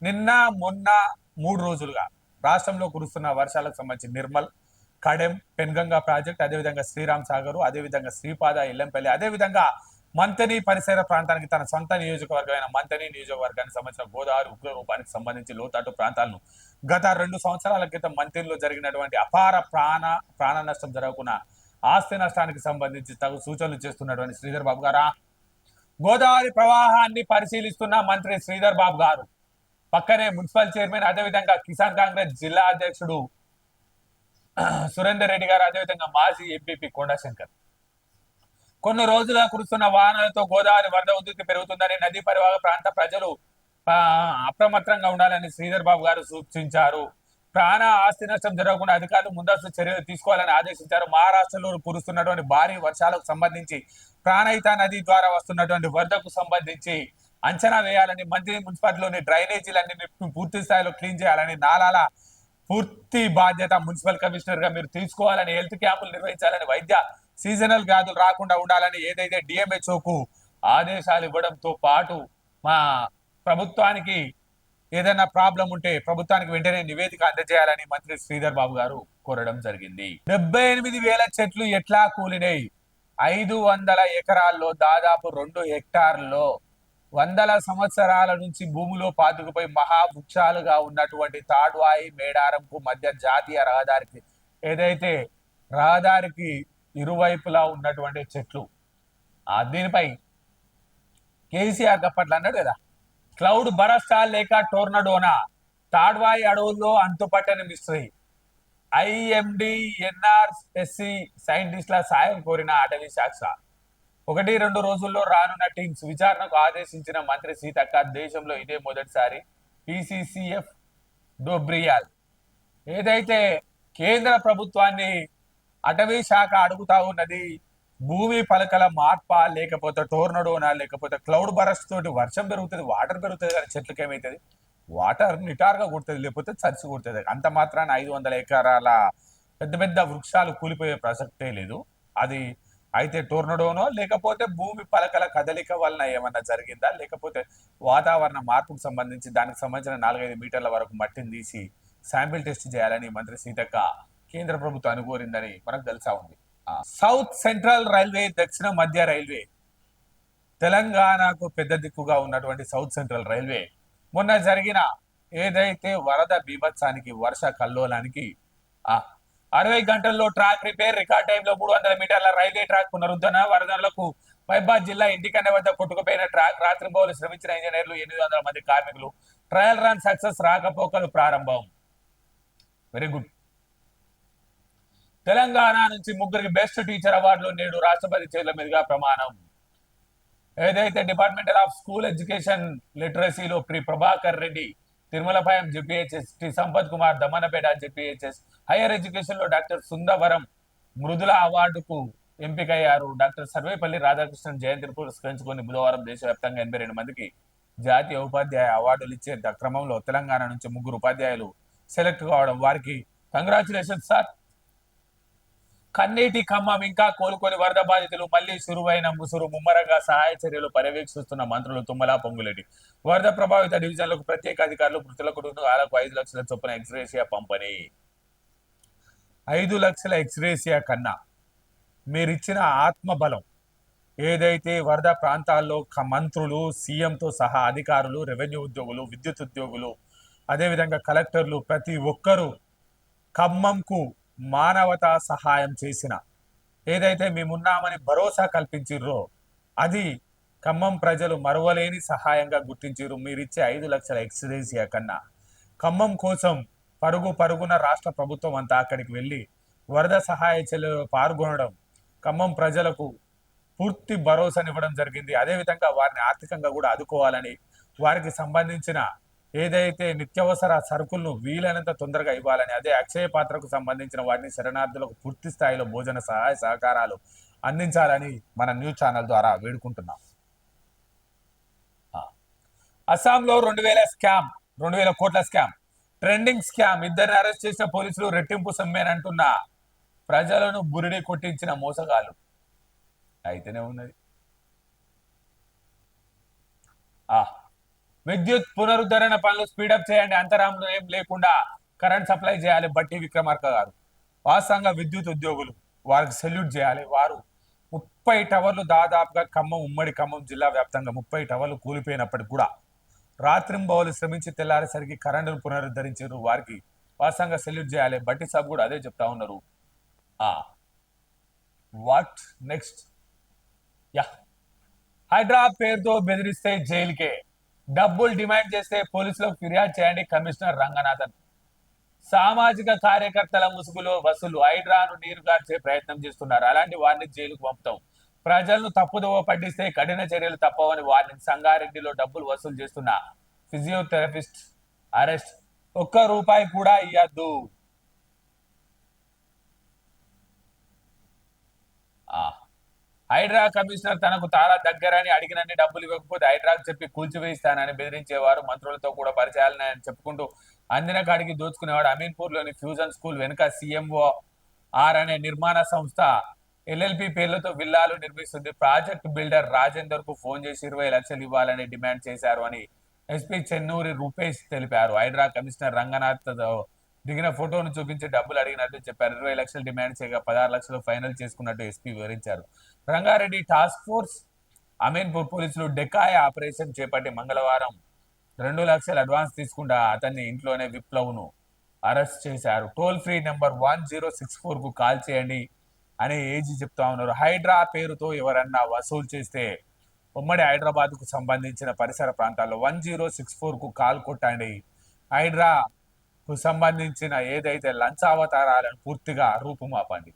Speaker 1: నిన్న మొన్న 3 రోజులుగా రాష్ట్రంలో కురుస్తున్న వర్షాలకు సంబంధించి నిర్మల్, కడెం, పెన్గంగా ప్రాజెక్ట్, అదేవిధంగా శ్రీరామ్ సాగర్, అదేవిధంగా శ్రీపాద, ఎల్లంపల్లి, అదేవిధంగా మంతని పరిసర ప్రాంతానికి తన సొంత నియోజకవర్గమైన మంతని నియోజకవర్గానికి సంబంధించిన గోదావరి ఉగ్ర రూపానికి సంబంధించి లోతట్టు ప్రాంతాలను గత 2 సంవత్సరాల క్రితం మంతనిలో జరిగినటువంటి అపార ప్రాణ నష్టం జరగకుండా ఆస్తి నష్టానికి సంబంధించి తగు సూచనలు చేస్తున్నటువంటి శ్రీధర్ బాబు గారా, గోదావరి ప్రవాహాన్ని పరిశీలిస్తున్న మంత్రి శ్రీధర్ బాబు గారు పక్కనే మున్సిపల్ చైర్మన్, అదేవిధంగా కిసాన్ కాంగ్రెస్ జిల్లా అధ్యక్షుడు సురేందర్ రెడ్డి గారు, అదేవిధంగా మాజీ ఎంపీపీ కొండశంకర్ కొన్ని రోజులుగా కురుస్తున్న వాహనాలతో గోదావరి వరద ఉధృతి పెరుగుతుందని నదీ పరివాహక ప్రాంత ప్రజలు అప్రమత్తంగా ఉండాలని శ్రీధర్ బాబు గారు సూచించారు. ప్రాణ ఆస్తి నష్టం జరగకుండా అధికారులు ముందస్తు చర్యలు తీసుకోవాలని ఆదేశించారు. మహారాష్ట్రలో కురుస్తున్నటువంటి భారీ వర్షాలకు సంబంధించి ప్రాణహిత నది ద్వారా వస్తున్నటువంటి వరదకు సంబంధించి అంచనా వేయాలని, మంత్రి మున్సిపాలిటీలోని డ్రైనేజీలన్నీ పూర్తి స్థాయిలో క్లీన్ చేయాలని, నాలాల పూర్తి బాధ్యత మున్సిపల్ కమిషనర్ గా మీరు తీసుకోవాలని, హెల్త్ క్యాంపులు నిర్వహించాలని, వైద్య సీజనల్ వ్యాధులు రాకుండా ఉండాలని ఏదైతే డిఎంహెచ్ఓకు ఆదేశాలు ఇవ్వడంతో పాటు మా ప్రభుత్వానికి ఏదైనా ప్రాబ్లం ఉంటే ప్రభుత్వానికి వెంటనే నివేదిక అందజేయాలని మంత్రి శ్రీధర్ బాబు గారు కోరడం జరిగింది. 78,000 చెట్లు ఎట్లా కూలినాయి? 500 ఎకరాల్లో దాదాపు 2 హెక్టార్లలో వందల సంవత్సరాల నుంచి భూమిలో పాతుకుపోయి మహావృక్షాలుగా ఉన్నటువంటి తాడ్వాయి, మేడారంకు మధ్య జాతీయ రహదారికి, ఏదైతే రహదారికి ఇరువైపులా ఉన్నటువంటి చెట్లు, దీనిపై కేసీఆర్ అప్పట్లో అన్నాడు కదా, క్లౌడ్ బరస్టా లేక టోర్నడోనా, తాడ్వాయి అడవుల్లో అంతుపట్టని మిస్టరీ. ఐఎండి ఎన్ఆర్ఎస్సి సైంటిస్టుల సాయం కోరిన అటవీ శాఖ 1-2 రోజుల్లో రానున్న టీమ్స్ విచారణకు ఆదేశించిన మంత్రి సీతక్క. దేశంలో ఇదే మొదటిసారి పిసిసిఎఫ్ డోబ్రియాల్ ఏదైతే కేంద్ర ప్రభుత్వాన్ని అటవీ శాఖ అడుగుతా ఉన్నది, భూమి పలకల మార్పా, లేకపోతే టోర్నడోనా, లేకపోతే క్లౌడ్ బరస్ట్ తోటి వర్షం పెరుగుతుంది, వాటర్ పెరుగుతుంది, కానీ చెట్లకి ఏమవుతుంది? వాటర్ నిటారుగా కొడుతుంది, లేకపోతే చరిచి కొడుతుంది. అంత మాత్రాన 500 ఎకరాల పెద్ద పెద్ద వృక్షాలు కూలిపోయే ప్రసక్తే లేదు. అది అయితే టోర్నడోనో, లేకపోతే భూమి పలకల కదలిక వలన ఏమన్నా జరిగిందా, లేకపోతే వాతావరణ మార్పుకు సంబంధించి దానికి సంబంధించిన 4-5 మీటర్ల వరకు మట్టిని తీసి శాంపిల్ టెస్ట్ చేయాలని మంత్రి సీతక్క కేంద్ర ప్రభుత్వాన్ని కోరిందని మనకు తెలిసా ఉంది. సౌత్ సెంట్రల్ రైల్వే, దక్షిణ మధ్య రైల్వే, తెలంగాణకు పెద్ద దిక్కుగా ఉన్నటువంటి సౌత్ సెంట్రల్ రైల్వే మొన్న జరిగిన ఏదైతే వరద బీభత్సానికి, వర్ష కల్లోలానికి ఆ 60 గంటల్లో ట్రాక్ రిపేర్, రికార్డ్ టైంలో 300 మీటర్ల రైల్వే ట్రాక్ పునరుద్ధరణ, వరదలకు మహబాద్ జిల్లా ఇంటికన్న వద్ద కొట్టుకుపోయిన ట్రాక్, రాత్రింబవలు శ్రమించిన ఇంజనీర్లు 800 మంది కార్మికులు, ట్రయల్ రన్ సక్సెస్, రాకపోకలు ప్రారంభం. Very good. తెలంగాణ నుంచి ముగ్గురికి బెస్ట్ టీచర్ అవార్డులు నేడు రాష్ట్రపతి చేతుల మీదుగా ప్రమాణం. ఏదైతే డిపార్ట్మెంటల్ ఆఫ్ స్కూల్ ఎడ్యుకేషన్ లిటరసీలో Prabhakar Reddy Tirumalapayam ZPHS, T Sampath Kumar Damanapeta ZPHS, higher education లో డాక్టర్ సుందవరం మృదుల అవార్డుకు ఎంపికయ్యారు. డాక్టర్ సర్వేపల్లి రాధాకృష్ణన్ జయంతిని పురస్కరించుకొని బుధవారం దేశవ్యాప్తంగా 82 మందికి జాతీయ ఉపాధ్యాయ అవార్డులు ఇచ్చే క్రమంలో తెలంగాణ నుంచి ముగ్గురు ఉపాధ్యాయులు సెలెక్ట్ కావడం, వారికి కంగ్రాచులేషన్ సార్. కన్నీటి ఖమ్మం ఇంకా కోలుకొని వరద బాధితులు మళ్లీ సురువైన ముసురు, ముమ్మరంగా సహాయ చర్యలు పర్యవేక్షిస్తున్న మంత్రులు తుమ్మల పొంగులేటి. వరద ప్రభావిత డివిజన్లకు ప్రత్యేక అధికారులు, మృతుల కుటుంబాలకు 5 లక్షల చొప్పున ఎక్స్గ్రేషియా పంపిణీ. 5 లక్షల ఎక్స్గ్రేషియా కన్నా మీరిచ్చిన ఆత్మబలం, ఏదైతే వరద ప్రాంతాల్లో మంత్రులు, సీఎంతో సహా అధికారులు, రెవెన్యూ ఉద్యోగులు, విద్యుత్ ఉద్యోగులు, అదేవిధంగా కలెక్టర్లు ప్రతి ఒక్కరూ ఖమ్మంకు మానవతా సహాయం చేసిన, ఏదైతే మేమున్నామని భరోసా కల్పించిర్రో అది ఖమ్మం ప్రజలు మరువలేని సహాయంగా గుర్తించారు. మీరిచ్చే 5 లక్షల ఎక్స్గ్రేషియా కన్నా ఖమ్మం కోసం పరుగున రాష్ట్ర ప్రభుత్వం అంతా అక్కడికి వెళ్ళి వరద సహాయ చర్యలో పాల్గొనడం ఖమ్మం ప్రజలకు పూర్తి భరోసానివ్వడం జరిగింది. అదేవిధంగా వారిని ఆర్థికంగా కూడా ఆదుకోవాలని, వారికి సంబంధించిన ఏదైతే నిత్యావసర సరుకులను వీలైనంత తొందరగా ఇవ్వాలని, అదే అక్షయ పాత్రకు సంబంధించిన వాటిని శరణార్థులకు పూర్తి స్థాయిలో భోజన సహాయ సహకారాలు అందించాలని మన న్యూస్ ఛానల్ ద్వారా వేడుకుంటున్నాం. అస్సాంలో 2000 కోట్ల స్కామ్, ట్రెండింగ్ స్కామ్, ఇద్దరిని అరెస్ట్ చేసిన పోలీసులు రెట్టింపు సమ్మెనంటున్న ప్రజలను బురిడి కొట్టించిన మోసగాళ్ళు అయితేనే ఉన్నది. విద్యుత్ పునరుద్ధరణ పనులు స్పీడప్ చేయండి, అంతరాంలో ఏం లేకుండా కరెంట్ సప్లై చేయాలి బట్టి విక్రమార్క గారు. వాస్తవంగా విద్యుత్ ఉద్యోగులు వారికి సెల్యూట్ చేయాలి. వారు 30 టవర్లు దాదాపుగా ఉమ్మడి ఖమ్మం జిల్లా వ్యాప్తంగా 30 టవర్లు కూలిపోయినప్పటికి కూడా రాత్రింబవలు శ్రమించి తెల్లారేసరికి కరెంటును పునరుద్ధరించారు. వారికి వాస్తవంగా సెల్యూట్ చేయాలి. బట్టి సాబ్ కూడా అదే చెప్తా ఉన్నారు. What next? హైడ్రా పేరుతో బెదిరిస్తే జైలుకే, డబ్బులు డిమాండ్ చేస్తే పోలీసులకు ఫిర్యాదు చేయండి కమిషనర్ రంగనాథన్. సామాజిక కార్యకర్తల ముసుగులో వసూలు, హైడ్రాను నీరుగార్చే ప్రయత్నం చేస్తున్నారు, అలాంటి వారిని జైలుకు పంపుతాం. ప్రజలను తప్పుదోవ పట్టిస్తే కఠిన చర్యలు తప్పవని వారిని. సంగారెడ్డిలో డబ్బులు వసూలు చేస్తున్న ఫిజియోథెరపిస్ట్ అరెస్ట్, ₹1 కూడా ఇయ్యద్దు. హైడ్రా కమిషనర్ తనకు చాలా దగ్గరని, అడిగినన్ని డబ్బులు ఇవ్వకపోతే హైడ్రాకు చెప్పి కూల్చివేయిస్తానని బెదిరించేవారు. మంత్రులతో కూడా పరిచయాలని చెప్పుకుంటూ అందిన కాడికి దోచుకునేవాడు. అమీన్పూర్లోని ఫ్యూజన్ స్కూల్ వెనుక CMO ఆర్ అనే నిర్మాణ సంస్థ LLP పేర్లతో విల్లాలు నిర్మిస్తుంది. ప్రాజెక్ట్ బిల్డర్ రాజేందర్ కు ఫోన్ చేసి 20 లక్షలు ఇవ్వాలని డిమాండ్ చేశారు అని ఎస్పీ చెన్నూరి రూపేష్ తెలిపారు. హైడ్రా కమిషనర్ రంగనాథ్ దిగిన ఫోటోను చూపించి డబ్బులు అడిగినట్టు చెప్పారు. 20 లక్షలు డిమాండ్ చేయగా 16 లక్షలు ఫైనల్ చేసుకున్నట్టు ఎస్పీ వివరించారు. రంగారెడ్డి టాస్క్ ఫోర్స్ అమీన్పూర్ పోలీసులు డెకాయ ఆపరేషన్ చేపట్టి మంగళవారం 2 లక్షలు అడ్వాన్స్ తీసుకుంటా అతన్ని ఇంట్లోనే విప్లవ్ను అరెస్ట్ చేశారు. టోల్ ఫ్రీ నెంబర్ 1064 కు కాల్ చేయండి అని ఏజీ చెప్తా ఉన్నారు. హైడ్రా పేరుతో ఎవరన్నా వసూలు చేస్తే ఉమ్మడి హైదరాబాద్ కు సంబంధించిన పరిసర ప్రాంతాల్లో 1064 కు కాల్ కొట్టండి. హైడ్రా కు సంబంధించిన ఏదైతే లంచావతారాలను పూర్తిగా రూపుమాపండి.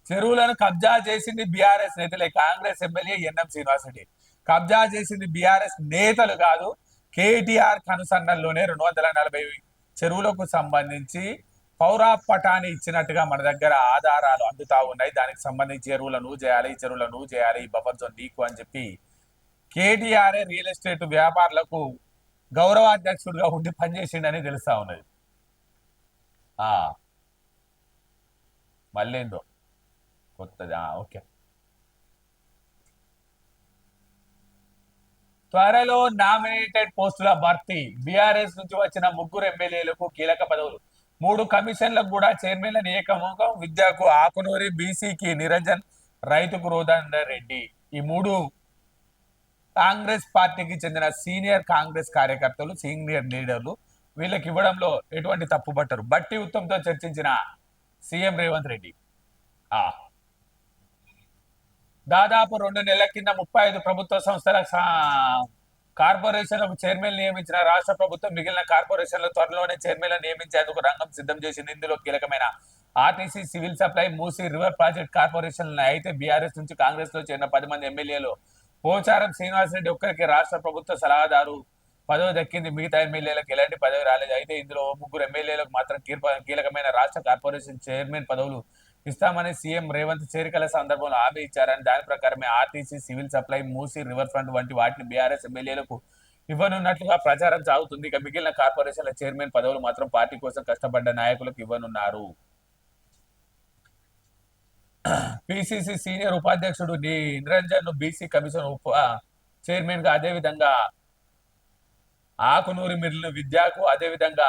Speaker 1: చెరువులను కబ్జా చేసింది బీఆర్ఎస్ నేతలే. కాంగ్రెస్ ఎమ్మెల్యే ఎన్ఎం శ్రీనివాసరెడ్డి కబ్జా చేసింది బీఆర్ఎస్ నేతలు కాదు. కేటీఆర్ కనుసన్నల్లోనే 240 చెరువులకు సంబంధించి పౌరా పటాన్ని ఇచ్చినట్టుగా మన దగ్గర ఆధారాలు అందుతా ఉన్నాయి. దానికి సంబంధించి చెరువులను చేయాలి, ఈ చెరువులను చేయాలి, ఈ బఫర్ జోన్ నీకు అని చెప్పి కేటీఆర్ రియల్ ఎస్టేట్ వ్యాపారులకు గౌరవాధ్యక్షుడిగా ఉండి పనిచేసిండని తెలుస్తా ఉన్నది. మళ్ళేందో కొత్తది. ఓకే, త్వరలో నామినేటెడ్ పోస్టుల భర్తీ. బీఆర్ఎస్ నుంచి వచ్చిన 3 ఎమ్మెల్యేలకు కీలక పదవులు. 3 కమిషన్లకు కూడా చైర్మన్ల నియామకం. విద్యకు ఆకునూరి, బీసీకి నిరంజన్, రైతుకు రోదన్ రెడ్డి. ఈ 3 కాంగ్రెస్ పార్టీకి చెందిన సీనియర్ కాంగ్రెస్ కార్యకర్తలు, సీనియర్ లీడర్లు. వీళ్ళకి ఇవ్వడంలో ఎటువంటి తప్పు పట్టరు. బట్టి ఉత్తమ్తో చర్చించిన సీఎం రేవంత్ రెడ్డి. ఆ దాదాపు 2 నెలల కింద 35 ప్రభుత్వ సంస్థల కార్పొరేషన్లకు చైర్మన్ నియమించిన రాష్ట్ర ప్రభుత్వం మిగిలిన కార్పొరేషన్లు త్వరలోనే చైర్మన్లు నియమించేందుకు రంగం సిద్ధం చేసింది. ఇందులో కీలకమైన RTC, civil supply, Musi river project కార్పొరేషన్లు అయితే బీఆర్ఎస్ నుంచి కాంగ్రెస్ లో చేరిన 10 మంది ఎమ్మెల్యేలు పోచారం శ్రీనివాసరెడ్డి ఒక్కరికి రాష్ట్ర ప్రభుత్వ సలహాదారు పదవి దక్కింది. మిగతా ఎమ్మెల్యేలకు ఎలాంటి పదవి రాలేదు. అయితే ఇందులో 3 ఎమ్మెల్యేలకు మాత్రం కీలకమైన రాష్ట్ర కార్పొరేషన్ చైర్మన్ పదవులు ఇస్తామని సీఎం రేవంత్ చేరికల సందర్భంలో హామీ ఇచ్చారని, దాని ప్రకారమే RTC, civil supply, Musi river front వంటి వాటిని బీఆర్ఎస్ ఎమ్మెల్యేలకు ఇవ్వనున్నట్లుగా ప్రచారం సాగుతుంది. ఇక మిగిలిన కార్పొరేషన్ల చైర్మన్ పదవులు మాత్రం పార్టీ కోసం కష్టపడ్డ నాయకులకు ఇవ్వనున్నారు. పిసిసి సీనియర్ ఉపాధ్యక్షుడు నిరంజన్ ను బీసీ కమిషన్ చైర్మన్ గా, అదేవిధంగా ఆకునూరి మిల్లు విద్యకు, అదేవిధంగా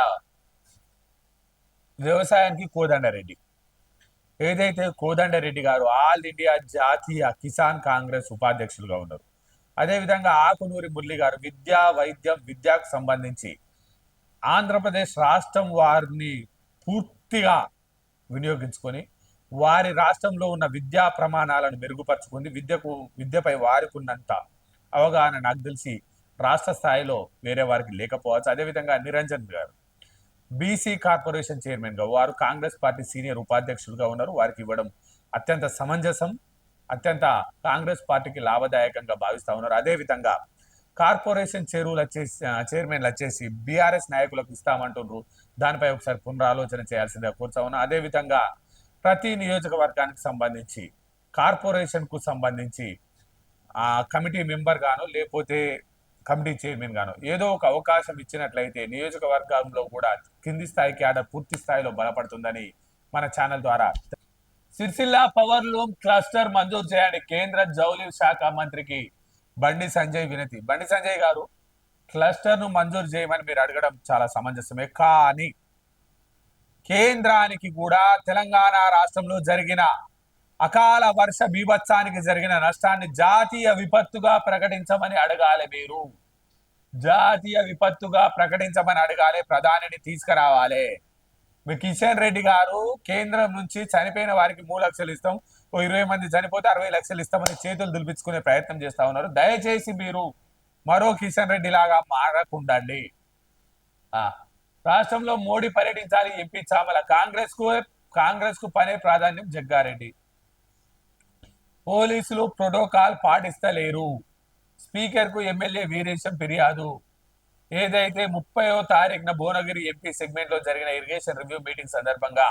Speaker 1: వ్యవసాయానికి కోదండరెడ్డి. ఏదైతే కోదండరెడ్డి గారు ఆల్ ఇండియా జాతీయ కిసాన్ కాంగ్రెస్ ఉపాధ్యక్షులుగా ఉన్నారు. అదేవిధంగా ఆకునూరి మురళి గారు విద్యా, వైద్యం, విద్యకు సంబంధించి ఆంధ్రప్రదేశ్ రాష్ట్రం వారిని పూర్తిగా వినియోగించుకొని వారి రాష్ట్రంలో ఉన్న విద్యా ప్రమాణాలను మెరుగుపరుచుకుంది. విద్యపై వారికి ఉన్నంత అవగాహన నాకు తెలిసి రాష్ట్ర స్థాయిలో వేరే వారికి లేకపోవచ్చు. అదేవిధంగా నిరంజన్ గారు బీసీ కార్పొరేషన్ చైర్మన్ గా, వారు కాంగ్రెస్ పార్టీ సీనియర్ ఉపాధ్యక్షులుగా ఉన్నారు. వారికి ఇవ్వడం అత్యంత సమంజసం, అత్యంత కాంగ్రెస్ పార్టీకి లాభదాయకంగా భావిస్తా ఉన్నారు. అదేవిధంగా కార్పొరేషన్ చైర్మన్లు వచ్చేసి బీఆర్ఎస్ నాయకులకు ఇస్తామంటున్నారు. దానిపై ఒకసారి పునరాలోచన చేయాల్సిందిగా కోరుతా ఉన్నా. అదేవిధంగా ప్రతి నియోజకవర్గానికి సంబంధించి కార్పొరేషన్ కు సంబంధించి కమిటీ మెంబర్ గాను, లేకపోతే కమిటీ చైర్మన్ గాను ఏదో ఒక అవకాశం ఇచ్చినట్లయితే నియోజకవర్గంలో కూడా కింది స్థాయి క్యాడర్ పూర్తి స్థాయిలో బలపడుతుందని మన ఛానల్ ద్వారా. సిరిసిల్ల పవర్ లూమ్ క్లస్టర్ మంజూరు చేయండి, కేంద్ర జౌళి శాఖ మంత్రికి బండి సంజయ్ వినతి. బండి సంజయ్ గారు, క్లస్టర్ ను మంజూరు చేయమని మీరు అడగడం చాలా సమంజసమే. కానీ కేంద్రానికి కూడా తెలంగాణ రాష్ట్రంలో జరిగిన అకాల వర్ష బీభత్సానికి జరిగిన నష్టాన్ని జాతీయ విపత్తుగా ప్రకటించమని అడగాలి. మీరు జాతీయ విపత్తుగా ప్రకటించమని అడగాలి, ప్రధానిని తీసుకురావాలి. మీ కిషన్ రెడ్డి గారు కేంద్రం నుంచి చనిపోయిన వారికి 3 లక్షలు ఇస్తాం, 20 మంది చనిపోతే 60 లక్షలు ఇస్తామని చేతులు దులిపించుకునే ప్రయత్నం చేస్తా ఉన్నారు. దయచేసి మీరు మరో కిషన్ రెడ్డి లాగా మారకుండండి. రాష్ట్రంలో మోడీ పర్యటించాలి, ఎంపీ చామల. కాంగ్రెస్ కు పనే ప్రాధాన్యం, జగ్గారెడ్డి. పోలీసులు ప్రోటోకాల్ పాటిస్తలేరు, స్పీకర్ కు ఎమ్మెల్యే వీరేశం ఫిర్యాదు. ఏదైతే 30వ తారీఖున భువనగిరి ఎంపీ సెగ్మెంట్ లో జరిగిన ఇరిగేషన్ రివ్యూ మీటింగ్ సందర్భంగా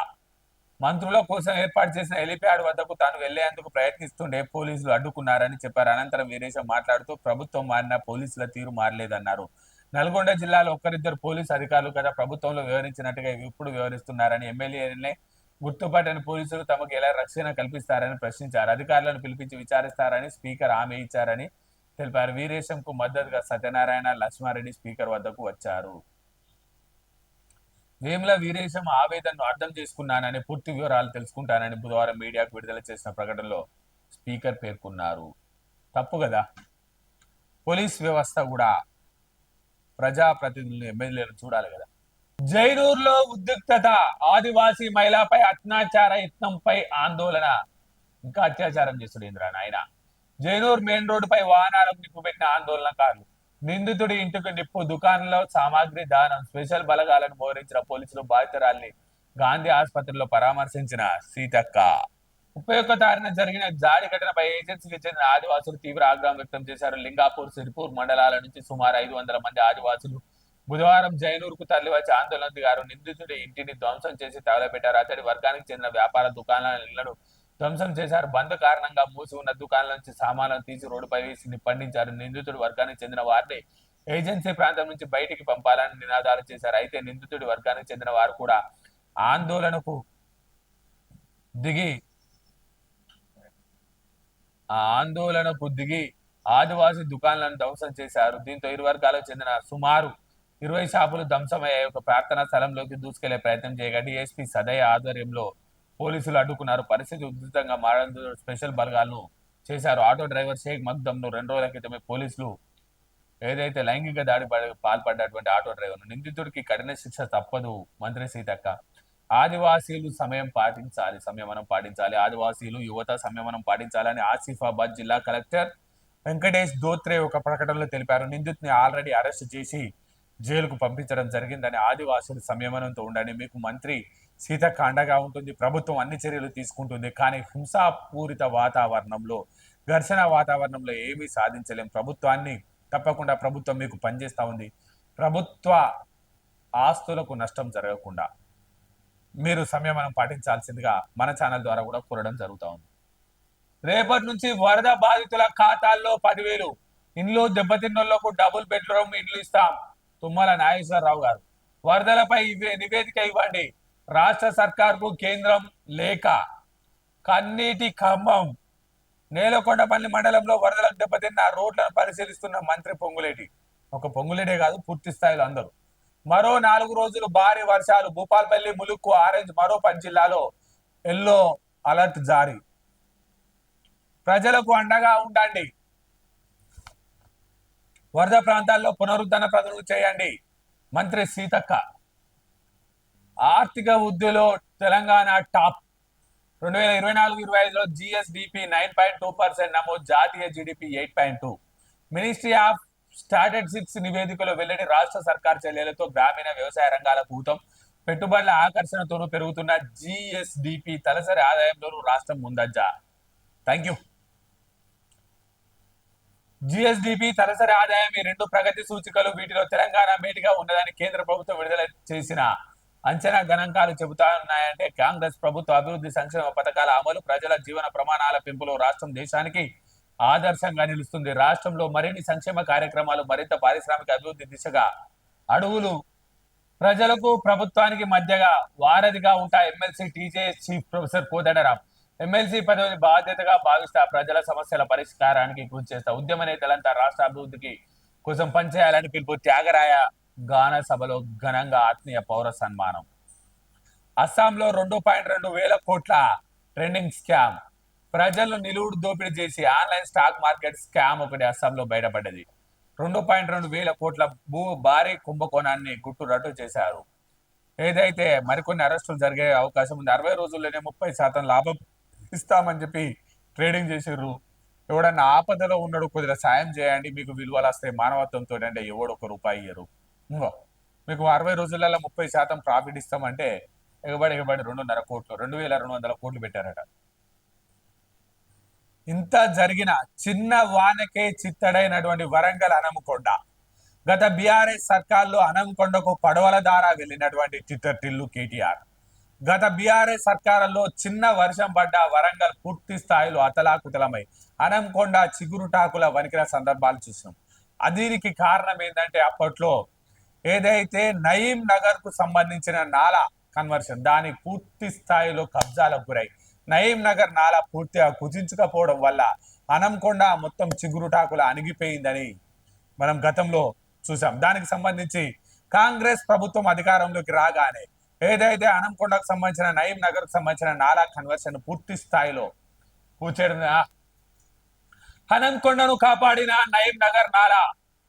Speaker 1: మంత్రుల కోసం ఏర్పాటు చేసిన హెలిప్యాడ్ వద్దకు తాను వెళ్లేందుకు ప్రయత్నిస్తుండే పోలీసులు అడ్డుకున్నారని చెప్పారు. అనంతరం వీరేశం మాట్లాడుతూ ప్రభుత్వం మారినా పోలీసుల తీరు మారలేదన్నారు. నల్గొండ జిల్లాలో ఒక్కరిద్దరు పోలీసు అధికారులు కదా ప్రభుత్వంలో వివరించినట్టుగా ఇప్పుడు వివరిస్తున్నారని, ఎమ్మెల్యేనే గుర్తుపట్టని పోలీసులు తమకు ఎలా రక్షణ కల్పిస్తారని ప్రశ్నించారు. అధికారులను పిలిపించి విచారిస్తారని స్పీకర్ హామీ ఇచ్చారని తెలిపారు. వీరేశంకు మద్దతుగా సత్యనారాయణ, లక్ష్మారెడ్డి స్పీకర్ వద్దకు వచ్చారు. వేముల వీరేశం ఆవేదనను అర్థం చేసుకున్నానని, పూర్తి వివరాలు తెలుసుకుంటానని బుధవారం మీడియాకు విడుదల చేసిన ప్రకటనలో స్పీకర్ పేర్కొన్నారు. తప్పు కదా, పోలీస్ వ్యవస్థ కూడా ప్రజాప్రతినిధులు, ఎమ్మెల్యేలు చూడాలి కదా. జైనూర్లో ఉద్రిక్తత, ఆదివాసీ మహిళపై అత్యాచార యత్నంపై ఆందోళన. ఇంకా అత్యాచారం చేస్తుడు ఇంద్రా నాయన. జైనూర్ మెయిన్ రోడ్డుపై వాహనాలకు నిప్పుపెట్టిన ఆందోళనకారులు. నిందితుడి ఇంటికి నిప్పు, దుకాణంలో సామాగ్రి దానం. స్పెషల్ బలగాలను మోహరించిన పోలీసులు బాధితురాల్ని గాంధీ ఆసుపత్రిలో పరామర్శించిన సీతక్క. 31వ తారీఖున జరిగిన దాడి ఘటనపై ఏజెన్సీకి చెందిన ఆదివాసులు తీవ్ర ఆగ్రహం వ్యక్తం చేశారు. లింగాపూర్, సిరిపూర్ మండలాల నుంచి సుమారు 500 మంది ఆదివాసులు బుధవారం జైనూర్ కు తరలివచ్చి ఆందోళన దిగారు. నిందితుడి ఇంటిని ధ్వంసం చేసి తగలబెట్టారు. అతడి వర్గానికి చెందిన వ్యాపార దుకాణాల ఇళ్లను ధ్వంసం చేశారు. బంద్ కారణంగా మూసి ఉన్న దుకాణాల నుంచి సామాన్లను తీసి రోడ్డుపై వేసి నిప్పండించారు. నిందితుడి వర్గానికి చెందిన వారిని ఏజెన్సీ ప్రాంతం నుంచి బయటికి పంపాలని నినాదాలు చేశారు. అయితే నిందితుడి వర్గానికి చెందిన వారు కూడా ఆందోళనకు దిగి ఆదివాసీ దుకాణాలను ధ్వంసం చేశారు. దీంతో ఇరు వర్గాలకు చెందిన సుమారు 20 షాపులు ధ్వంసమయ్యాయి. ఒక ప్రార్థనా స్థలంలోకి దూసుకెళ్లే ప్రయత్నం చేయగా డిఎస్పీ సదయ్య ఆధ్వర్యంలో పోలీసులు అడ్డుకున్నారు. పరిస్థితి ఉధృతంగా మారడంతో స్పెషల్ బలగాలను చేశారు. ఆటో డ్రైవర్ షేక్ మగ్దమ్ ను 2 రోజుల క్రితమే పోలీసులు ఏదైతే లైంగిక దాడి పాల్పడ్డటువంటి ఆటో డ్రైవర్ నిందితుడికి కఠిన శిక్ష తప్పదు. మంత్రి సీతక్క. ఆదివాసీలు సంయమనం పాటించాలి. ఆదివాసీలు యువత సంయమనం పాటించాలని ఆసిఫాబాద్ జిల్లా కలెక్టర్ వెంకటేష్ దోత్రే ఒక ప్రకటనలో తెలిపారు. నిందితుని ఆల్రెడీ అరెస్ట్ చేసి జైలుకు పంపించడం జరిగిందని, ఆదివాసులు సంయమనంతో ఉండండి, మీకు మంత్రి సీతక్క అండగా ఉంటుంది, ప్రభుత్వం అన్ని చర్యలు తీసుకుంటుంది, కానీ హింసాపూరిత వాతావరణంలో, ఘర్షణ వాతావరణంలో ఏమీ సాధించలేం. తప్పకుండా ప్రభుత్వం మీకు పనిచేస్తూ ఉంది. ప్రభుత్వ ఆస్తులకు నష్టం జరగకుండా మీరు సంయమనం పాటించాల్సిందిగా మన ఛానల్ ద్వారా కూడా కోరడం జరుగుతూ ఉంది. రేపటి నుంచి వరద బాధితుల ఖాతాల్లో 10,000, ఇండ్లు దెబ్బతిన్నోళ్లకు డబుల్ బెడ్రూమ్ ఇండ్లు ఇస్తాం. తుమ్మల నాగేశ్వరరావు గారు. వరదలపై నివేదిక ఇవ్వండి. రాష్ట్ర సర్కార్కు కేంద్రం లేఖ. కన్నీటి ఖమ్మం. నేలకొండపల్లి మండలంలో వరదలకు దెబ్బతిన్న రోడ్లను పరిశీలిస్తున్న మంత్రి పొంగులేటి. ఒక పొంగులేటే కాదు, పూర్తి స్థాయిలో అందరూ. మరో 4 రోజులు భారీ వర్షాలు. భూపాల్పల్లి, ములుక్కు ఆరెంజ్, మరో 10 జిల్లాలో ఎల్లో అలర్ట్ జారీ. ప్రజలకు అండగా ఉండండి. వరద ప్రాంతాల్లో పునరుద్ధరణ పనులు చేయండి. మంత్రి సీతక్క. ఆర్థిక వృద్ధిలో తెలంగాణ టాప్. 2024-25లో జిఎస్డిపి 9.2% నమోదు. జాతీయ జిడిపి 8.2. మినిస్ట్రీ ఆఫ్ స్టాటిస్టిక్స్ నివేదికలో వెల్లడి. రాష్ట్ర సర్కార్ చర్యలతో గ్రామీణ వ్యవసాయ రంగాల భూతం, పెట్టుబడుల ఆకర్షణతోనూ పెరుగుతున్న జిఎస్డిపి తలసరి ఆదాయంలోనూ రాష్ట్రం ముందంజ. Thank you. జిఎస్డిపి తలసరి ఆదాయం ఈ 2 ప్రగతి సూచికలు, వీటిలో తెలంగాణ మేటిగా ఉన్నదని కేంద్ర ప్రభుత్వం విడుదల చేసిన అంచనా గణాంకాలు చెబుతున్నాయంటే, కాంగ్రెస్ ప్రభుత్వ అభివృద్ధి సంక్షేమ పథకాల అమలు, ప్రజల జీవన ప్రమాణాల పెంపులో రాష్ట్రం దేశానికి ఆదర్శంగా నిలుస్తుంది. రాష్ట్రంలో మరిన్ని సంక్షేమ కార్యక్రమాలు, మరింత పారిశ్రామిక అభివృద్ధి దిశగా అడుగులు ప్రజలకు ప్రభుత్వానికి మధ్యగా వారధిగా ఉంటాయి. MLC TJS chief professor Kodandaram. MLC పదవిని బాధ్యతగా భావిస్తా, ప్రజల సమస్యల పరిష్కారానికి కృషి చేస్తా, ఉద్యమ నేతలంతా రాష్ట్ర అభివృద్ధికి కోసం పనిచేయాలని పిలుపు. త్యాగరాయ గాన సభలో ఘనంగా ఆత్మీయ పౌర సన్మానం. అస్సాంలో 2.2 వేల కోట్ల ట్రెండింగ్ స్కామ్. ప్రజలను నిలువుడు దోపిడీ చేసి ఆన్లైన్ స్టాక్ మార్కెట్ స్కామ్ ఒకటి అస్సాంలో బయటపడ్డది. 2.2 వేల కోట్ల భారీ కుంభకోణాన్ని రట్టు చేశారు. ఏదైతే మరికొన్ని అరెస్టులు జరిగే అవకాశం ఉంది. 60 రోజుల్లోనే 30% లాభం ఇస్తామని చెప్పి ట్రేడింగ్ చేసిర్రు. ఎవడన్నా ఆపదలో ఉన్నాడు, కొద్దిగా సాయం చేయండి, మీకు విలువలు వస్తాయి మానవత్వంతో అంటే ఎవడు 1 రూపాయి ఇయ్యరు. మీకు 60 రోజులలో 30% ప్రాఫిట్ ఇస్తామంటే ఎగబడి 2.5 కోట్లు, 2,200 కోట్లు పెట్టారట. ఇంత జరిగిన చిన్న వానకే చిత్తడైనటువంటి వరంగల్ హనంకొండ. గత బీఆర్ఎస్ సర్కార్లో హనంకొండకు పడవల ద్వారా వెళ్ళినటువంటి టిల్లు కేటీఆర్. గత బీఆర్ఎస్ సర్కారులో చిన్న వర్షం పడ్డ వరంగల్ పూర్తి స్థాయిలో అతలాకుతలమై హనంకొండ చిగురుటాకుల వణికిన సందర్భాలు చూసినాం. దీనికి కారణం ఏంటంటే, అప్పట్లో ఏదైతే నయీం నగర్ కు సంబంధించిన నాలా కన్వర్షన్, దాని పూర్తి స్థాయిలో కబ్జాలకు గురై నయీం నగర్ నాలా పూర్తిగా కుదించకపోవడం వల్ల హనంకొండ మొత్తం చిగురుటాకుల అణిగిపోయిందని మనం గతంలో చూసాం. దానికి సంబంధించి కాంగ్రెస్ ప్రభుత్వం అధికారంలోకి రాగానే ఏదైతే హనంకొండకు సంబంధించిన నయీం నగర్ కు సంబంధించిన నాలా కన్వర్షన్ పూర్తి స్థాయిలో కూర్చేయడం. హనంకొండను కాపాడిన నయీం నగర్ నాలా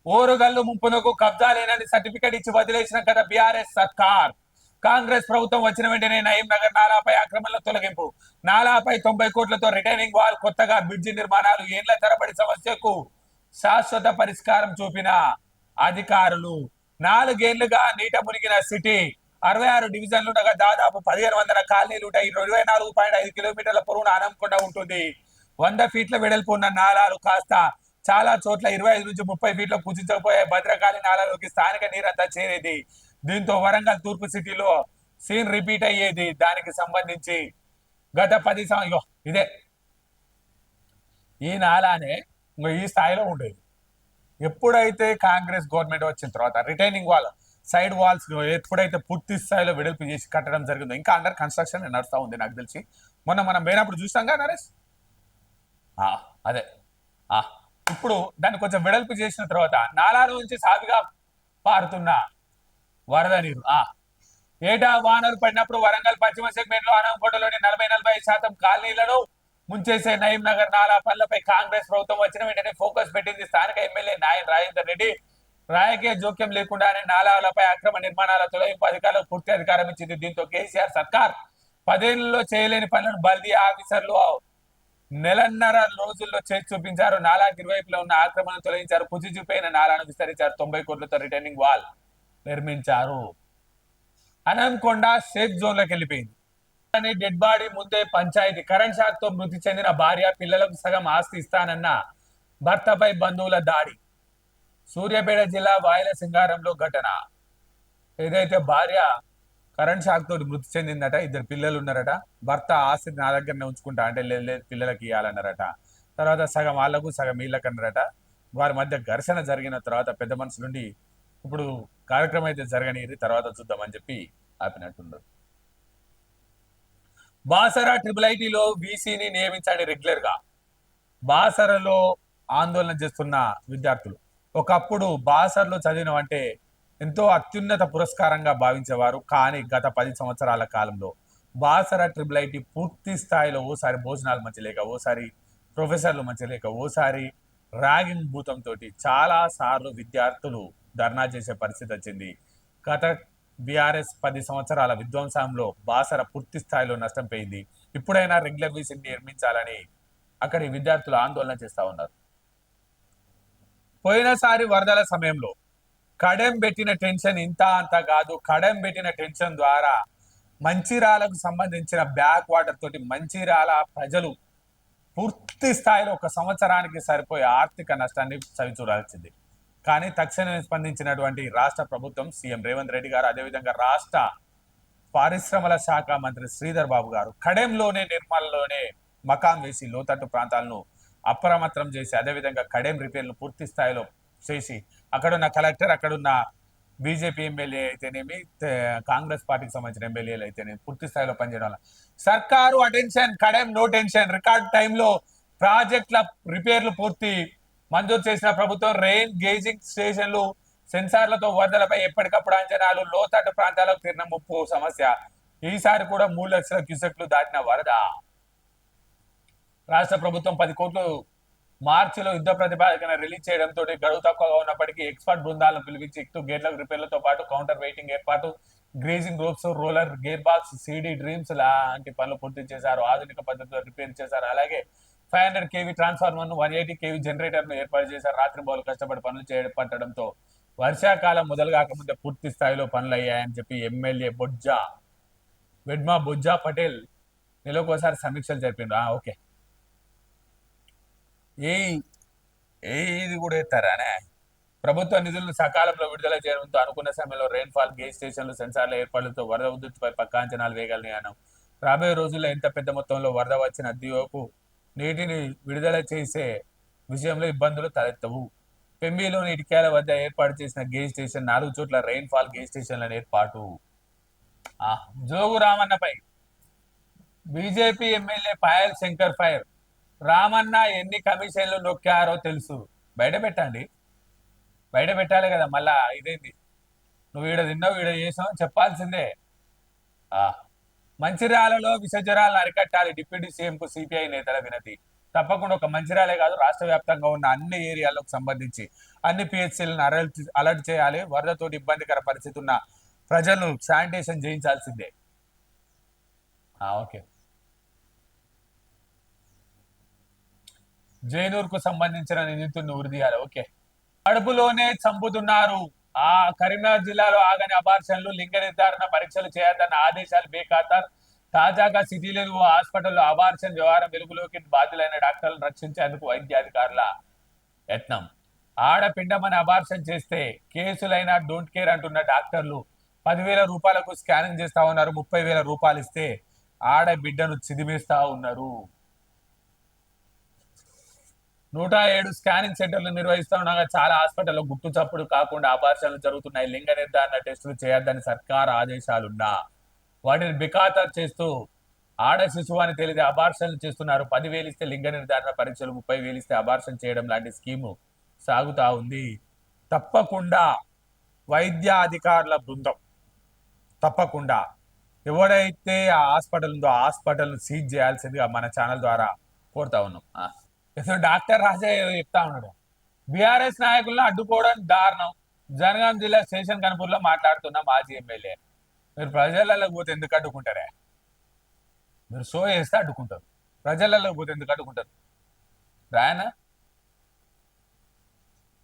Speaker 1: ఓరుగల్లు ముంపునకు కబ్జా లేనని సర్టిఫికెట్ ఇచ్చి వదిలేసిన గత బీఆర్ఎస్ సర్కార్. కాంగ్రెస్ ప్రభుత్వం వచ్చిన వెంటనే నయీం నగర్ నాలాపై ఆక్రమణల తొలగింపు, నాలాపై 90 కోట్లతో రిటైనింగ్ వాల్, కొత్తగా బ్రిడ్జి నిర్మాణాలు, ఏళ్ల తరబడి సమస్యకు శాశ్వత పరిష్కారం చూపిన అధికారులు. 4 ఏళ్లుగా నీట మునిగిన సిటీ. 66 డివిజన్లుండగా దాదాపు 1,500 కాలనీలు ఉంటాయి. 24.5 కిలోమీటర్ల పొడవున హనంకొండ ఉంటుంది. 100 ఫీట్ల వెడల్పు ఉన్న నాలాలు కాస్త చాలా చోట్ల 25 నుంచి 30 ఫీట్ల కుచించకపోయే భద్రకాళి నాలాలోకి స్థానిక నీరంతా చేరేది. దీంతో వరంగల్ తూర్పు సిటీలో సీన్ రిపీట్ అయ్యేది. దానికి సంబంధించి గత 10 సంవత్సరాలు ఇదే ఈ నాలానే ఈ స్థాయిలో ఉండేది. ఎప్పుడైతే కాంగ్రెస్ గవర్నమెంట్ వచ్చిన తర్వాత రిటైనింగ్ వాల్, సైడ్ వాల్స్ ఎప్పుడైతే పూర్తి స్థాయిలో వెడల్పు చేసి కట్టడం జరిగిందో, ఇంకా అండర్ కన్స్ట్రక్షన్ నడుస్తూ ఉంది నాకు తెలిసి. మనం పోయినప్పుడు చూసాం కదా నరేష్, అదే ఇప్పుడు దాన్ని కొంచెం వెడల్పు చేసిన తర్వాత నాలాల నుంచి సాగుగా పారుతున్న వరద నీరు. ఏటా వానలు పడినప్పుడు వరంగల్ పశ్చిమ సెగ్మెంట్ లో హనంకొండలోని 40-45% కాలనీలను ముంచేసే నయీం నగర్ నాలా పనులపై కాంగ్రెస్ ప్రభుత్వం వచ్చిన వెంటనే ఫోకస్ పెట్టింది. స్థానిక ఎమ్మెల్యే నాయన్ రాజేందర్ రెడ్డి రాజకీయ జోక్యం లేకుండానే నాలాలపై అక్రమ నిర్మాణాల తొలగింపు అధికారులకు పూర్తి అధికారం ఇచ్చింది. దీంతో కేసీఆర్ సర్కార్ 10 ఏళ్లలో చేయలేని పనులను బల్దీ ఆఫీసర్లు నెలన్నర రోజుల్లో చేసి చూపించారు. నాలాకి ఇరువైపులో ఉన్న ఆక్రమణను తొలగించారు. కుచిచిపోయిన నాలాను విస్తరించారు. 90 కోట్లతో రిటర్నింగ్ వాల్ నిర్మించారు. అనంకొండ సేఫ్ జోన్ లోకి వెళ్ళిపోయింది. డెడ్ బాడీ ముందే పంచాయతీ. కరెంట్ షాక్ తో మృతి చెందిన భార్య, పిల్లలకు సగం ఆస్తి ఇస్తానన్న భర్తపై బంధువుల దాడి. సూర్యాపేట జిల్లా వాయల సింగారంలో ఘటన. ఏదైతే భార్య కరెంట్ షాక్ తోటి మృతి చెందిందట, 2 పిల్లలు ఉన్నారట. భర్త ఆస్తి నా దగ్గరనే ఉంచుకుంటా అంటే లేదు పిల్లలకి ఇవ్వాలన్నారట. తర్వాత సగం వాళ్లకు సగం వీళ్ళకి అన్నారట. వారి మధ్య ఘర్షణ జరిగిన తర్వాత పెద్ద మనుషుల నుండి ఇప్పుడు కార్యక్రమం అయితే జరగనిది, తర్వాత చూద్దామని చెప్పి ఆపినట్టున్నారు. బాసరా IIITలో వీసీని నియమించండి రెగ్యులర్ గా. బాసరలో ఆందోళన చేస్తున్న విద్యార్థులు ఒకప్పుడు బాసర్లో చదివిన అంటే ఎంతో అత్యున్నత పురస్కారంగా భావించేవారు. కానీ గత 10 సంవత్సరాల కాలంలో బాసరా IIIT పూర్తి స్థాయిలో ఓసారి భోజనాలు మంచి లేక, ఓసారి ప్రొఫెసర్లు మంచి లేక, ఓసారి ర్యాగింగ్ భూతంతో చాలా సార్లు విద్యార్థులు ధర్నా చేసే పరిస్థితి వచ్చింది. గత బీఆర్ఎస్ 10 సంవత్సరాల విధ్వంసంలో బాసర పూర్తి స్థాయిలో నష్టం పోయింది. ఇప్పుడైనా రెగ్యులర్ వీసీని నిర్మించాలని అక్కడి విద్యార్థులు ఆందోళన చేస్తా ఉన్నారు. పోయినసారి వరదల సమయంలో కడెం పెట్టిన టెన్షన్ ఇంత అంత కాదు. కడెం పెట్టిన టెన్షన్ ద్వారా మంచిర్యాలకు సంబంధించిన బ్యాక్ వాటర్ తోటి మంచిర్యాల ప్రజలు పూర్తి స్థాయిలో 1 సంవత్సరానికి సరిపోయే ఆర్థిక నష్టాన్ని చవిచూడాల్సింది. కానీ తక్షణమే స్పందించినటువంటి రాష్ట్ర ప్రభుత్వం, సీఎం రేవంత్ రెడ్డి గారు, అదేవిధంగా రాష్ట్ర పరిశ్రమల శాఖ మంత్రి శ్రీధర్ బాబు గారు కడెంలోనే, నిర్మల్లోనే మకాం వేసి లోతట్టు ప్రాంతాలను అప్రమత్తం చేసి, అదేవిధంగా కడెం రిపేర్లు పూర్తి స్థాయిలో చేసి, అక్కడున్న కలెక్టర్, అక్కడున్న బీజేపీ ఎమ్మెల్యే అయితేనేమి, కాంగ్రెస్ పార్టీకి సంబంధించిన ఎమ్మెల్యేలు అయితేనేమి పూర్తి స్థాయిలో పనిచేయడం వల్ల సర్కారు attention, Kadem no tension. Record టైంలో ప్రాజెక్టుల రిపేర్లు పూర్తి మంజూరు చేసిన ప్రభుత్వం. రెయిన్ గేజింగ్ స్టేషన్లు, సెన్సార్లతో వరదలపై ఎప్పటికప్పుడు అంచనాలు. లోతట్టు ప్రాంతాలకు తీరిన ముప్పు సమస్య. ఈసారి కూడా 3 లక్షల క్యూసెక్లు దాటిన వరద. రాష్ట్ర ప్రభుత్వం 10 కోట్లు మార్చిలో యుద్ధ ప్రతిపాదన రిలీజ్ చేయడంతో గడువు తక్కువగా ఉన్నప్పటికీ ఎక్స్పర్ట్ బృందాలను పిలిపించి ఇటు గేట్ల రిపేర్లతో పాటు కౌంటర్ వెయిటింగ్ ఏర్పాటు, greasing ropes, roller, gear box, సిడి డ్రీమ్స్ లాంటి పనులు పూర్తి చేశారు. ఆధునిక పద్ధతిలో రిపేర్ చేశారు. అలాగే 500 kV ట్రాన్స్ఫార్మర్ ను, 180 kV జనరేటర్ ను ఏర్పాటు చేశారు. రాత్రింబౌలు కష్టపడి పనులు చేపట్టడంతో వర్షాకాలం మొదలు కాకముందే పూర్తి స్థాయిలో పనులు అయ్యాయని చెప్పి ఎమ్మెల్యే వెడ్మా బొజ్జా పటేల్ నెలకోసారి సమీక్షలు జరిపిండు. ఓకే, ఇది కూడా ఎత్తారానే. ప్రభుత్వ నిధులను సకాలంలో విడుదల చేయడంతో అనుకున్న సమయంలో రెయిన్ఫాల్, గేజ్ స్టేషన్లు, సెన్సార్ల ఏర్పాట్లతో వరద ఉధృతిపై పక్కా అంచనాలు వేయగలని అన్నాం. రాబోయే రోజుల్లో ఎంత పెద్ద మొత్తంలో వరద వచ్చిన దిగువకు నీటిని విడుదల చేసే విషయంలో ఇబ్బందులు తలెత్తవు. పెంబిలోని ఇటిక్యాల వద్ద ఏర్పాటు చేసిన గేజ్ స్టేషన్, 4 చోట్ల రెయిన్ఫాల్ గేజ్ స్టేషన్ల ఏర్పాటు. జోగు రామన్నపై BJP MLA Payal Shankar fire. Ramanna ఎన్ని కమిషన్లు నొక్కారో తెలుసు, బయట పెట్టండి, బయట పెట్టాలి కదా. మళ్ళా ఇదేంది, నువ్వు ఈడ తిన్నావు, ఈడ చేసావు చెప్పాల్సిందే. మంచిర్యాలలో విషజ్వరాలను అరికట్టాలి. డిప్యూటీ సీఎం కు సిపిఐ నేతల వినతి. తప్పకుండా ఒక మంచిర్యాలే కాదు, రాష్ట్ర వ్యాప్తంగా ఉన్న అన్ని ఏరియాలకు సంబంధించి అన్ని పిహెచ్సీలను అలర్ట్ చేయాలి. వరదతోటి ఇబ్బందికర పరిస్థితి ఉన్న ప్రజలు శానిటేషన్ చేయించాల్సిందే. ఓకే, జైనూర్ కు సంబంధించిన నిందితుడిని ఉరిదీయాలి. ఓకే, కడుపులోనే చంపుతున్నారు. కరీంనగర్ జిల్లాలో ఆగని అబార్షన్లు, లింగ నిర్ధారణ పరీక్షలు చేయొద్దన్న ఆదేశాలు బేఖాతర్. తాజాగా సిటీలోని ఓ హాస్పిటల్లో అబార్షన్ వ్యవహారం వెలుగులోకి. బాధ్యులైన డాక్టర్లను రక్షించేందుకు వైద్యాధికారుల యత్నం. ఆడపిండమని అబార్షన్ చేస్తే కేసులైనా డోంట్ కేర్ అంటున్న డాక్టర్లు 10,000 రూపాయలకు స్కానింగ్ చేస్తా ఉన్నారు. 30,000 రూపాయలు ఇస్తే ఆడబిడ్డను చిదిమేస్తా ఉన్నారు. 107 స్కానింగ్ సెంటర్లు నిర్వహిస్తూ ఉండగా చాలా హాస్పిటల్లో గుట్టు చప్పుడు కాకుండా అబార్షన్లు జరుగుతున్నాయి. లింగ నిర్ధారణ టెస్టులు చేయొద్దని సర్కార్ ఆదేశాలున్నా వాటిని బిఖాతరు చేస్తూ ఆడ శిశువు అని తెలియదు అబార్షన్లు చేస్తున్నారు. 10,000 ఇస్తే లింగ నిర్ధారణ పరీక్షలు, 30,000 ఇస్తే అబార్షన్ చేయడం లాంటి స్కీము సాగుతా ఉంది. తప్పకుండా వైద్య అధికారుల బృందం తప్పకుండా ఎవడైతే ఆ హాస్పిటల్ ఉందో ఆ హాస్పిటల్ను సీజ్ చేయాల్సిందిగా మన ఛానల్ ద్వారా కోరుతా ఉన్నాం. డాక్టర్ రాజయ్య చెప్తా ఉన్నాడు, బీఆర్ఎస్ నాయకులను అడ్డుకోవడం దారుణం, జనగాం జిల్లా స్టేషన్ కనుపూర్లో మాట్లాడుతున్న మాజీ ఎమ్మెల్యే. మీరు ప్రజలకు పోతే ఎందుకు అడ్డుకుంటారే? మీరు షో చేస్తే అడ్డుకుంటారు, ప్రజలకు పోతే ఎందుకు అడ్డుకుంటారు? రాయనా